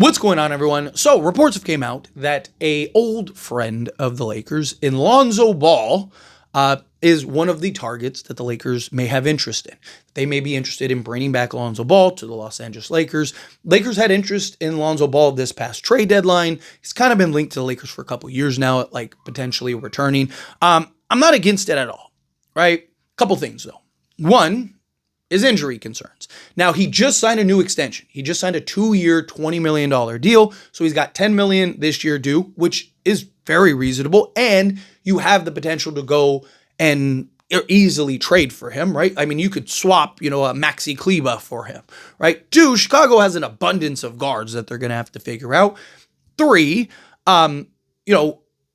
What's going on, everyone? So reports have came out that a old friend of the Lakers in Lonzo Ball is one of the targets that the Lakers may have interest in. They may be interested in bringing back Lonzo Ball to the Los Angeles Lakers. Lakers had interest in Lonzo Ball this past trade deadline. He's kind of been linked to the Lakers for a couple years now, like potentially returning. I'm not against it at all, right? Couple things though. One is injury concerns. Now, he just signed a new extension. He just signed a 2-year, $20 million deal. So he's got $10 million this year due, which is very reasonable. And you have the potential to go and easily trade for him, right? I mean, you could swap, a Maxi Kleba for him, right? 2, Chicago has an abundance of guards that they're going to have to figure out. 3,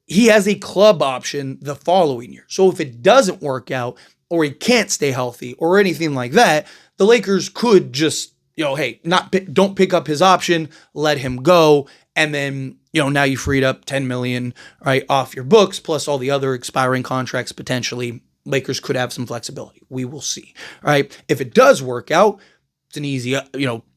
he has a club option the following year. So if it doesn't work out, or he can't stay healthy or anything like that, the Lakers could just, don't pick up his option, let him go. And then, now you freed up $10 million, right, off your books, plus all the other expiring contracts potentially. Lakers could have some flexibility. We will see, right? If it does work out, it's an easy,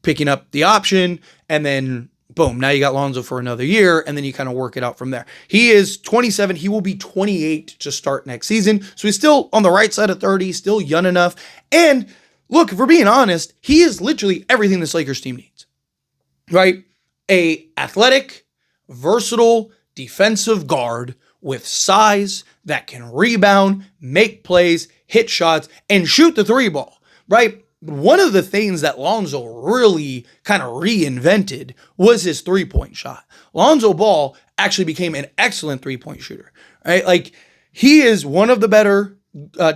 picking up the option and then boom, now you got Lonzo for another year, and then you kind of work it out from there. He is 27. He will be 28 to start next season. So he's still on the right side of 30, still young enough. And look, if we're being honest, he is literally everything this Lakers team needs, right? A athletic, versatile, defensive guard with size that can rebound, make plays, hit shots, and shoot the 3 ball, right? One of the things that Lonzo really kind of reinvented was his 3-point shot. Lonzo Ball actually became an excellent 3-point shooter, right? Like, he is one of the better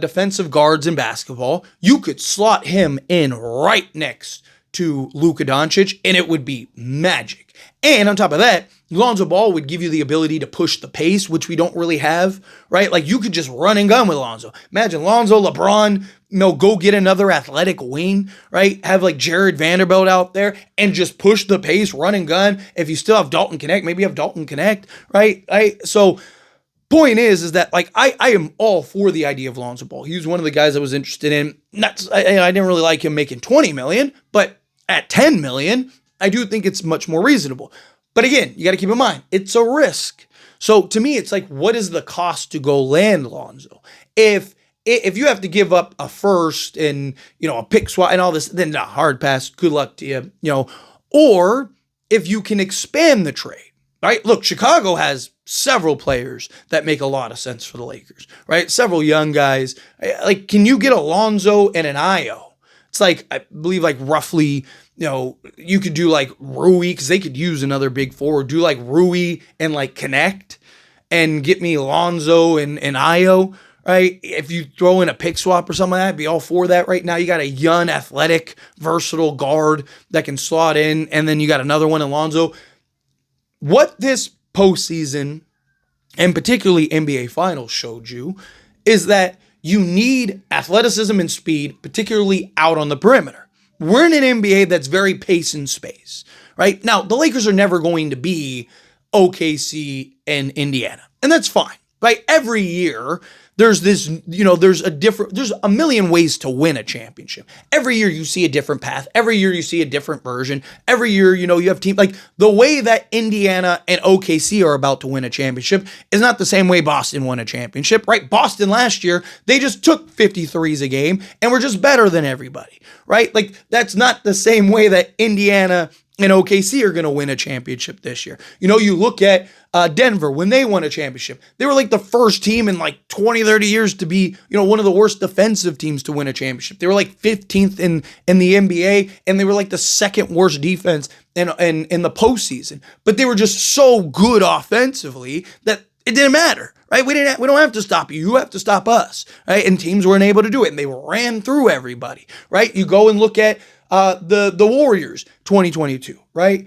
defensive guards in basketball. You could slot him in right next to Luka Doncic, and it would be magic. And on top of that, Lonzo Ball would give you the ability to push the pace, which we don't really have, right? Like, you could just run and gun with Lonzo. Imagine Lonzo, LeBron, go get another athletic wing, right? Have like Jared Vanderbilt out there and just push the pace, run and gun. If you still have Dalton Connect, maybe you have Dalton Connect, right? So point is that like, I am all for the idea of Lonzo Ball. He was one of the guys I was interested in. I didn't really like him making $20 million, but at $10 million, I do think it's much more reasonable. But again, you got to keep in mind, it's a risk. So to me, it's like, what is the cost to go land Lonzo? If you have to give up a first and, a pick swap and all this, then a hard pass, good luck to you, or if you can expand the trade, right? Look, Chicago has several players that make a lot of sense for the Lakers, right? Several young guys. Like, can you get a Lonzo and an Io? It's like, I believe like roughly, you could do like Rui, because they could use another big forward, do like Rui and like Connect and get me Lonzo and Io, right? If you throw in a pick swap or something like that, I'd be all for that. Right now, you got a young, athletic, versatile guard that can slot in, and then you got another one in Lonzo. What this postseason, and particularly NBA Finals, showed you is that you need athleticism and speed, particularly out on the perimeter. We're in an NBA that's very pace and space, right? Now, the Lakers are never going to be OKC and Indiana, and that's fine, right? Every year, there's this, there's a million ways to win a championship. Every year you see a different path. Every year you see a different version. Every year, you have teams like the way that Indiana and OKC are about to win a championship is not the same way Boston won a championship, right? Boston last year, they just took 53s a game and were just better than everybody, right? Like, that's not the same way that Indiana and OKC are going to win a championship this year. You look at Denver, when they won a championship, they were like the first team in like 20, 30 years to be, one of the worst defensive teams to win a championship. They were like 15th in the NBA, and they were like the second worst defense in the postseason. But they were just so good offensively that it didn't matter, right? We don't have to stop you. You have to stop us, right? And teams weren't able to do it, and they ran through everybody, right? You go and look at the Warriors 2022, right?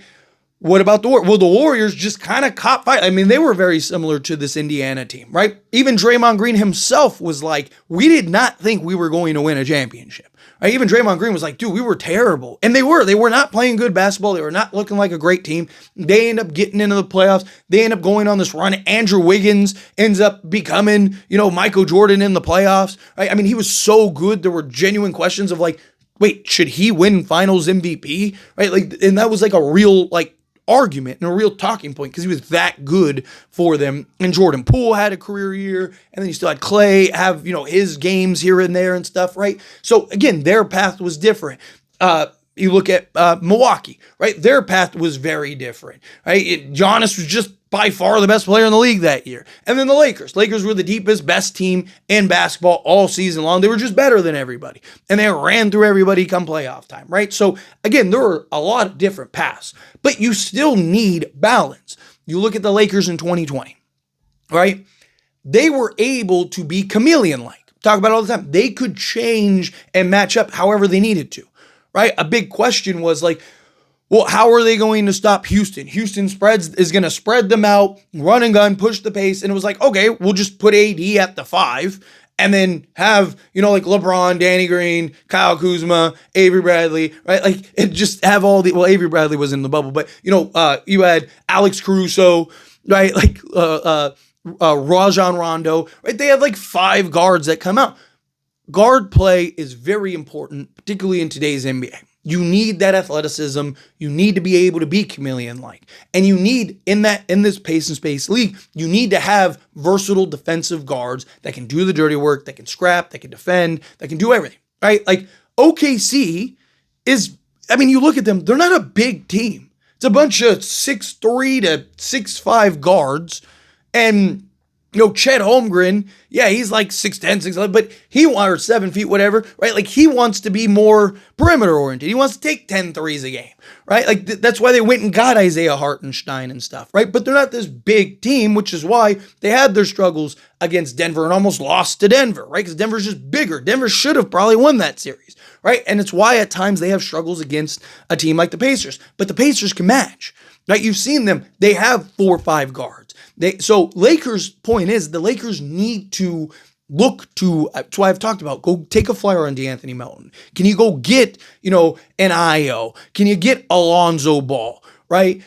What about the Warriors? Well, the Warriors just kind of caught fight. I mean, they were very similar to this Indiana team, right? Even Draymond Green himself was like, we did not think we were going to win a championship. Right? Even Draymond Green was like, dude, we were terrible. And they were not playing good basketball. They were not looking like a great team. They end up getting into the playoffs. They end up going on this run. Andrew Wiggins ends up becoming, Michael Jordan in the playoffs. Right? I mean, he was so good. There were genuine questions of like, wait, should he win finals MVP? Right? Like, and that was like a real, like, argument and a real talking point because he was that good for them. And Jordan Poole had a career year, and then you still had Clay have, his games here and there and stuff, right? So again, their path was different. You look at Milwaukee, right? Their path was very different, right? Giannis was just by far the best player in the league that year. And then the Lakers. Lakers were the deepest, best team in basketball all season long. They were just better than everybody. And they ran through everybody come playoff time, right? So again, there were a lot of different paths, but you still need balance. You look at the Lakers in 2020, right? They were able to be chameleon-like. Talk about it all the time. They could change and match up however they needed to, right? A big question was like, well, how are they going to stop Houston? Houston is going to spread them out, run and gun, push the pace. And it was like, okay, we'll just put AD at the 5 and then have, like LeBron, Danny Green, Kyle Kuzma, Avery Bradley, right? Like it just have Avery Bradley was in the bubble, but you had Alex Caruso, right? Like Rajon Rondo, right? They had like 5 guards that come out. Guard play is very important, particularly in today's NBA. You need that athleticism. You need to be able to be chameleon-like. And you need, in this pace and space league, you need to have versatile defensive guards that can do the dirty work, that can scrap, that can defend, that can do everything, right? Like OKC you look at them, they're not a big team. It's a bunch of 6'3" to 6'5" guards. And Chet Holmgren, yeah, he's like 6'10", 6'11", but he wants 7 feet, whatever, right? Like he wants to be more perimeter oriented. He wants to take 10 threes a game, right? Like that's why they went and got Isaiah Hartenstein and stuff, right? But they're not this big team, which is why they had their struggles against Denver and almost lost to Denver, right? Because Denver's just bigger. Denver should have probably won that series, right? And it's why at times they have struggles against a team like the Pacers, but the Pacers can match. Right, you've seen them. They have 4 or 5 guards. So Lakers' point is the Lakers need to look to, that's why I've talked about, go take a flyer on DeAnthony Melton. Can you go get, an Io? Can you get Lonzo Ball, right?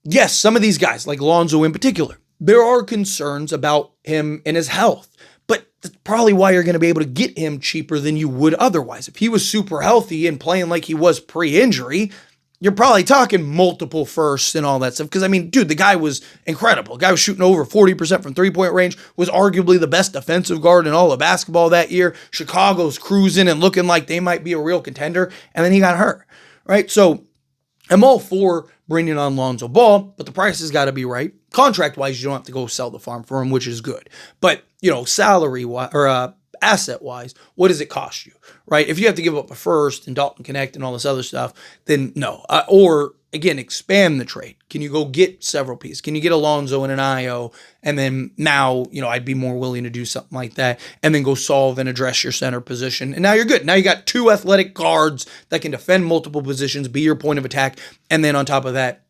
Yes, some of these guys, like Lonzo in particular, there are concerns about him and his health. But that's probably why you're going to be able to get him cheaper than you would otherwise. If he was super healthy and playing like he was pre-injury, you're probably talking multiple firsts and all that stuff. Because, dude, the guy was incredible. The guy was shooting over 40% from three-point range, was arguably the best defensive guard in all of basketball that year. Chicago's cruising and looking like they might be a real contender. And then he got hurt, right? So I'm all for bringing on Lonzo Ball, but the price has got to be right. Contract-wise, you don't have to go sell the farm for him, which is good. But, salary-wise, or asset-wise, what does it cost you, right? If you have to give up a first and Dalton Connect and all this other stuff, then no. Or, again, expand the trade. Can you go get several pieces? Can you get Alonzo and an Io? And then now, I'd be more willing to do something like that and then go solve and address your center position. And now you're good. Now you got 2 athletic guards that can defend multiple positions, be your point of attack. And then on top of that,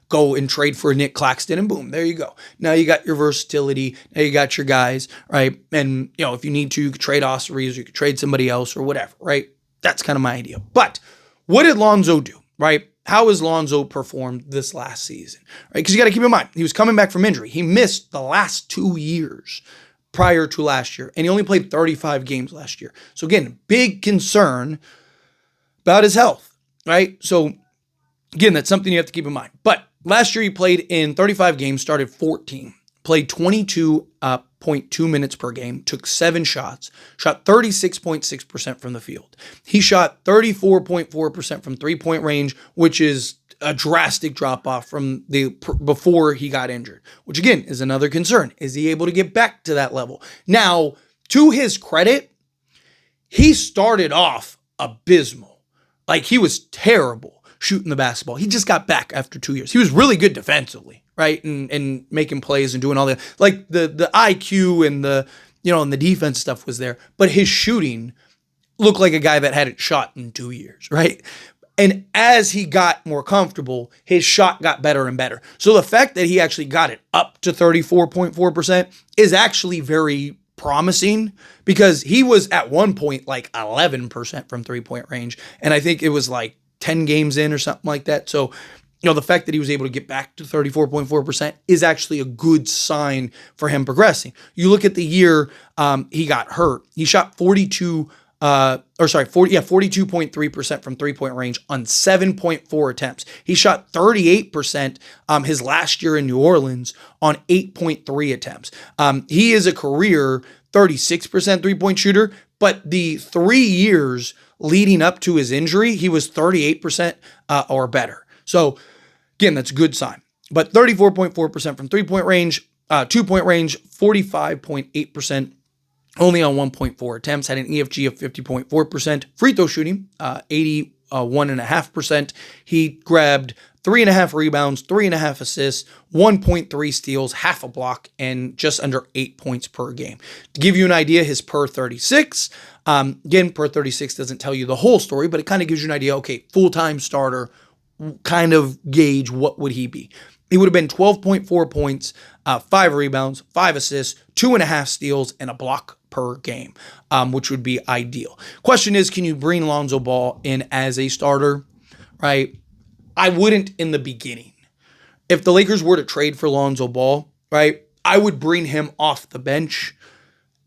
go and trade for Nick Claxton and boom, there you go. Now you got your versatility. Now you got your guys, right? And, if you need to, you could trade Ospreys, you could trade somebody else or whatever, right? That's kind of my idea. But what did Lonzo do, right? How has Lonzo performed this last season, right? Because you got to keep in mind, he was coming back from injury. He missed the last 2 years prior to last year, and he only played 35 games last year. So again, big concern about his health, right? So again, that's something you have to keep in mind. But last year he played in 35 games, started 14, played 22.2 minutes per game, took 7 shots, shot 36.6% from the field. He shot 34.4% from three-point range, which is a drastic drop-off from before he got injured, which again is another concern. Is he able to get back to that level? Now, to his credit, he started off abysmal. Like he was terrible shooting the basketball. He just got back after 2 years. He was really good defensively, right? And making plays and doing all the, like the IQ and and the defense stuff was there, but his shooting looked like a guy that hadn't shot in 2 years, right? And as he got more comfortable, his shot got better and better. So the fact that he actually got it up to 34.4% is actually very promising because he was at one point like 11% from three-point range. And I think it was like 10 games in or something like that. So, the fact that he was able to get back to 34.4% is actually a good sign for him progressing. You look at the year he got hurt. He shot 42 42.3% from 3-point range on 7.4 attempts. He shot 38% his last year in New Orleans on 8.3 attempts. He is a career 36% 3-point shooter, but the 3 years leading up to his injury, he was 38% or better. So again, that's a good sign. But 34.4% from 3-point range, 2-point range, 45.8%. Only on 1.4 attempts, had an EFG of 50.4%. Free throw shooting, 81.5%. He grabbed 3.5 rebounds, 3.5 assists, 1.3 steals, half a block, and just under 8 points per game. To give you an idea, his per 36, again, per 36 doesn't tell you the whole story, but it kind of gives you an idea, okay, full-time starter, kind of gauge what would he be. He would have been 12.4 points, 5 rebounds, 5 assists, 2.5 steals, and a block per game, which would be ideal. Question is, can you bring Lonzo Ball in as a starter, right? I wouldn't in the beginning. If the Lakers were to trade for Lonzo Ball, right, I would bring him off the bench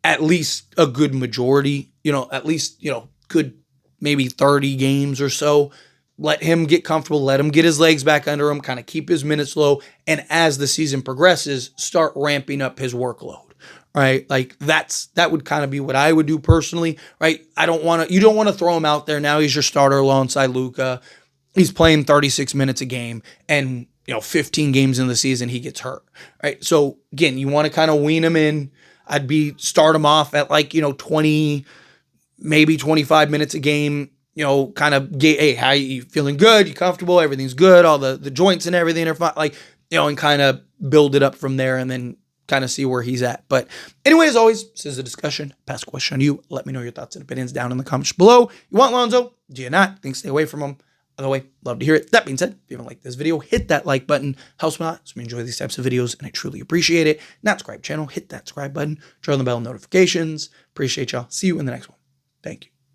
at least a good majority, at least, good maybe 30 games or so. Let him get comfortable, let him get his legs back under him, kind of keep his minutes low, and as the season progresses, start ramping up his workload. Right? Like that would kind of be what I would do personally, right? You don't want to throw him out there. Now he's your starter alongside Luka. He's playing 36 minutes a game and 15 games in the season he gets hurt. Right? So again, you want to kind of wean him in. I'd start him off at 20, maybe 25 minutes a game. Kind of get, hey, how you feeling? Good? You comfortable? Everything's good. All the joints and everything are fine. And kind of build it up from there, and then kind of see where he's at. But anyway, as always, this is a discussion. Pass a question on you. Let me know your thoughts and opinions down in the comments below. You want Lonzo? Do you not? Think stay away from him? Other way, love to hear it. That being said, if you haven't liked this video, hit that like button. Helps me a lot. So we enjoy these types of videos, and I truly appreciate it. Not subscribe channel, hit that subscribe button. Turn on the bell notifications. Appreciate y'all. See you in the next one. Thank you.